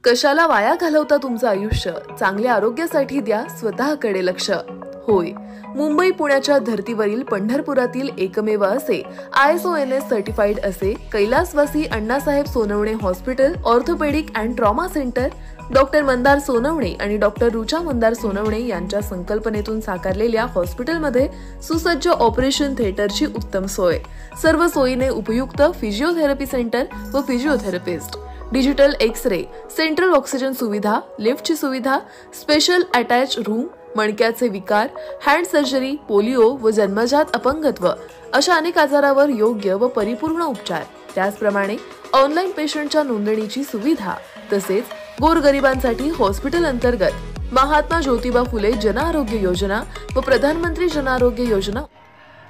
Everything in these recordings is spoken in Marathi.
कशाला वाया घालवता तुमचं आयुष्य? चांगल्या आरोग्यासाठी द्या स्वतःकडे लक्ष. होय, मुंबई पुण्याच्या धर्तीवरील पंढरपुरातील एकमेव असे ISONS सर्टिफाईड असे कैलासवासी Annasaheb Sonawane hospital orthopaedic and trauma centre doctor Mandar Sonawane आणि डॉक्टर रुचा मंदार सोनवणे यांच्या संकल्पनेतून साकारलेल्या हॉस्पिटलमध्ये सुसज्ज ऑपरेशन थिएटरची उत्तम सोय, सर्व सोयीने उपयुक्त फिजिओथेरपी सेंटर व physiotherapist, digital x-ray, central oxygen सुविधा, लिफ्टची सुविधा, स्पेशल अटॅच रूम, मणक्याचे विकार, हँड सर्जरी, पोलिओ व जन्मजात अपंगत्व अशा अनेक आजारावर योग्य व परिपूर्ण उपचार, त्याचप्रमाणे ऑनलाईन पेशंटच्या नोंदणीची सुविधा, तसेच गोरगरिबांसाठी हॉस्पिटल अंतर्गत महात्मा ज्योतिबा फुले जन आरोग्य योजना व प्रधानमंत्री जन आरोग्य योजना.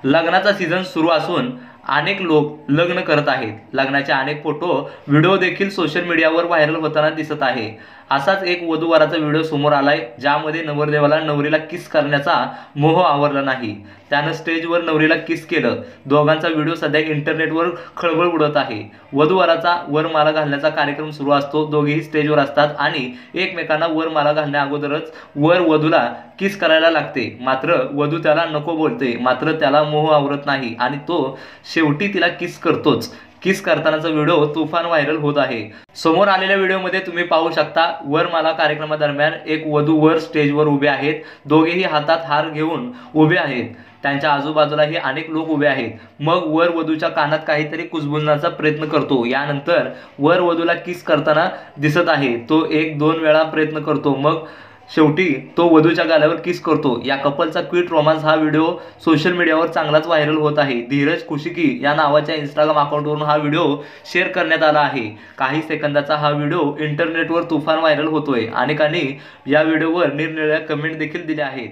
लग्नाचा सीझन सुरू असून अनेक लोक लग्न करत आहेत. लग्नाचे अनेक फोटो व्हिडिओ देखील सोशल मीडियावर व्हायरल होताना दिसत आहे. असाच एक वधूवराचा व्हिडिओ समोर आलाय, ज्यामध्ये नवरदेवाला नवरीला किस करण्याचा मोह आवरला नाही. त्यानं स्टेजवर नवरीला किस केलं. दोघांचा व्हिडिओ सध्या इंटरनेटवर खळबळ उडत आहे. वधूवराचा वरमाला घालण्याचा कार्यक्रम सुरू असतो. दोघेही स्टेजवर असतात आणि एकमेकांना वरमाला घालण्या अगोदरच वर वधूला किस करायला लागते. मात्र वधू त्याला नको बोलते. मात्र त्याला मोह आवरत नाही आणि तो शेवटी तिला किस करतोच. किस करतानाचा व्हिडिओ तुफान व्हायरल होत आहे. समोर आलेल्या व्हिडिओमध्ये तुम्ही पाहू शकता, वरमाला कार्यक्रमादरम्यान एक वधू वर स्टेजवर उभे आहेत. दोघेही हातात हार घेऊन उभे आहेत. त्यांच्या आजूबाजूलाही अनेक लोक उभे आहेत. मग वर वधूच्या कानात काहीतरी कुजबुजण्याचा प्रयत्न करतो. यानंतर वर वधूला किस करताना दिसत आहे. तो 1-2 वेळा प्रयत्न करतो. मग शेवटी तो वधूच्या गालावर किस करतो. या कपलचा क्विट रोमांस हा व्हिडिओ सोशल मीडियावर चांगलाच व्हायरल होत आहे. धीरज कुशिकी या नावाच्या इंस्टाग्राम अकाउंटवरून हा व्हिडिओ शेअर करण्यात आला आहे. काही सेकंदाचा हा व्हिडिओ इंटरनेटवर तुफान व्हायरल होतोय. अनेकांनी या व्हिडिओवर निरनिराळ्या कमेंट देखील दिल्या आहेत.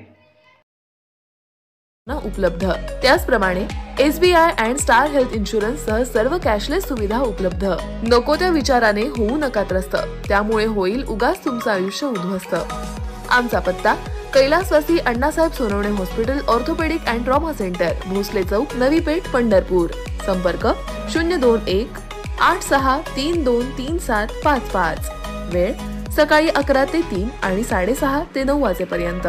उपलब्ध, त्याचप्रमाणे SBI and star health insurance सह सर्व कॅशलेस सुविधा उपलब्ध. नको त्या विचाराने होऊ नका त्रस्त, त्यामुळे होईल उगाच तुमचं आयुष्य उद्ध्वस्त. आमचा पत्ता कैलासवासी Annasaheb Sonawane hospital orthopaedic and trauma centre, Bhosale Chowk, Navi Peth, Pandharpur. संपर्क 021-86323755. वेळ सकाळी 11 ते 3 आणि 6:30 ते 9 वाजेपर्यंत.